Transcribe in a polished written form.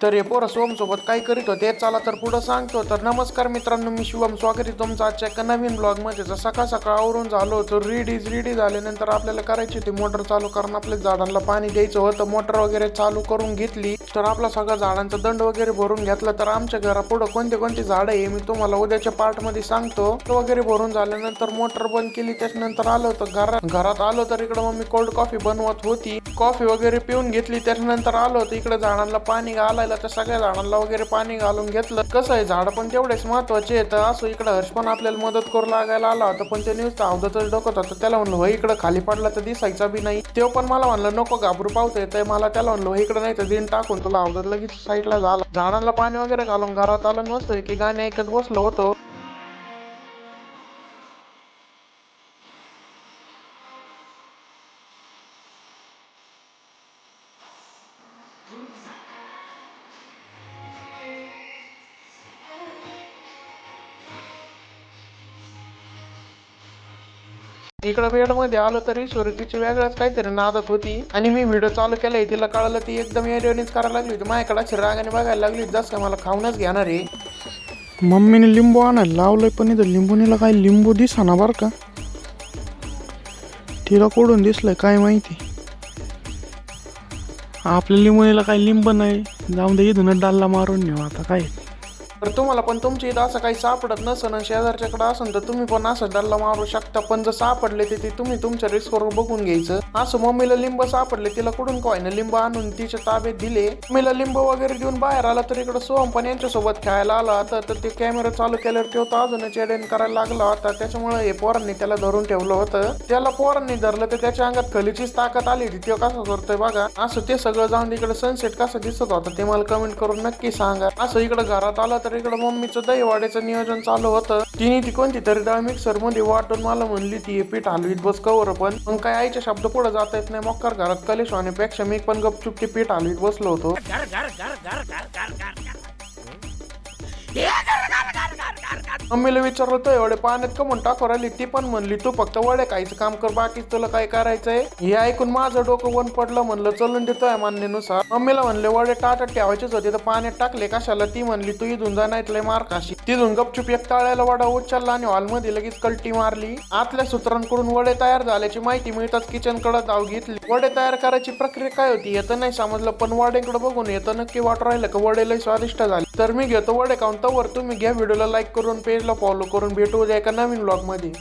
तर हे पोरं सोम सोबत काय करीत होते चला तर पुढे सांगतो. तर नमस्कार मित्रांनो, मी शिवम, स्वागत आहे तुमचं आजच्या एका नवीन ब्लॉग मध्ये. तर सकाळ सकाळ आवरून झालो होतो रेडी झाल्यानंतर आपल्याला करायची होती मोटर चालू, कारण आपल्या झाडांना पाणी द्यायचं होतं. मोटर वगैरे चालू करून घेतली, तर आपला सगळं झाडांचा दंड वगैरे भरून घेतला. तर आमच्या घरापुढं कोणते कोणते झाड आहे मी तुम्हाला उद्याच्या पार्ट मध्ये सांगतो. वगैरे भरून झाल्यानंतर मोटर बंद केली, त्याच्यानंतर आलो होतं घरात आलो तर इकडे मम्मी कोल्ड कॉफी बनवत होती. कॉफी वगैरे पिऊन घेतली, त्याच्यानंतर आलो होतं इकडे झाडांना पाणी घालायला. तर सगळ्या झाडांना वगैरे पाणी घालून घेतलं. कसं आहे, झाड पण तेवढेच महत्वाचे आहेत. असं इकडे हर्ष पण आपल्याला मदत करू लागायला आला होता, पण ते नुसतं अवधतच डोकत होतं. त्याला म्हणलं होय इकडे खाली पडला तर दिसायचा बी नाही. तो पण मला म्हणलं नको घाबरू, पावतं येतंय मला. त्याला म्हणलं होय इकडे नाही तर दिन टाकून तुला अवधत लगेच साईडला झाला. झाडांना पाणी वगैरे घालून घरात आलं, मस्त की गाणे ऐकत बसलो होतो. इकडे बेड मध्ये आलो तरी सुरतीची वेगळ्याच काहीतरी नादत होती, आणि मी व्हिडिओ चालू केलाय तिला कळलं. ती एकदम एरिओनीच करायला लागली होती माझ्याकडे, अशी रागाने बघायला लागली जसं काय मला खाऊनच घेणार आहे. मम्मीने लिंबू आणायला लावलंय, पण इथं लिंबूनीला काही लिंबू दिसना बरं का. तिला कोडून दिसलंय काय माहिती. आपल्या लिंबूनीला काही लिंब नाही, जाऊन दे इथूनच डालला मारून नेऊ आता काय. तर तुम्हाला पण तुमच्या इथं असं काही सापडत नसन, शेजारच्याकडे असेल तर तुम्ही पण असं डल्ला मारू शकता. पण जर सापडले ते तुम्ही तुमच्या रिस्कवर बघून घ्यायचं. असं मम्मीला लिंब सापडले, तिला कुठून काय ना लिंब आणून तिच्या ताब्यात दिले. मम्मीला लिंब वगैरे देऊन बाहेर आला, तर इकडे सोहम पण यांच्यासोबत खेळायला आला होता. तर ते कॅमेरा चालू केल्यावर तो अजूनच एडेन करायला लागला होता. त्याच्यामुळे हे पोरांनी त्याला धरून ठेवलं होतं. त्याला पोरांनी धरलं तर त्याच्या अंगात खलीचीच ताकद आली होती. तो कसं करतोय बघा. असं ते सगळं जाऊन इकडे सनसेट कसं दिसत होतं ते मला कमेंट करून नक्की सांगा. असं इकडे घरात आलं तर इकडे मम्मीचं दहीवाड्याचं नियोजन चालू होतं. तिने ती कोणती तरी डाळ मिक्सर मध्ये वाटून मला म्हणली ती पीठ हलवीत बस कवर, पण काय आईच्या शब्द पुढे जाता येत नाही. मक्कर घरात कलेश होण्यापेक्षा मी पण गपचूप ती पीठ हलवीत बसलो होतो. मम्मीला विचारलं तर एवढे पाण्यात का म्हणून टाकू राहिली, ती पण म्हणली तू फक्त वडे खायचं काम कर, बाकी तुला काय करायचंय. हे ऐकून माझं डोकं वन पडलं. म्हणलं चलून देतोय मान्यानुसार. मम्मीला म्हणले वडे ताटात ठेवायचेच होते तर पाण्यात टाकले कशाला. ती म्हणली तू इथून जा नाही तुला मार खाशी. तिथून गपचूप एक ताळ्याला वडा उचलला आणि हॉलमध्ये लगेच कल्टी मारली. आतल्या सूत्रांकडून वडे तयार झाल्याची माहिती मिळताच किचन कडे धाव घेतली. वडे तयार करायची प्रक्रिया काय होती येतं नाही समजलं, पण वड्याकडे बघून येतं नक्की वाटू राहिलं का वडे लय स्वादिष्ट झाले. तर मी घेतो वडे खाऊन, तवर तुम्ही घ्या व्हिडिओला लाईक करून पेजला फॉलो करून. भेटू उद्या एका नवीन ब्लॉग मध्ये.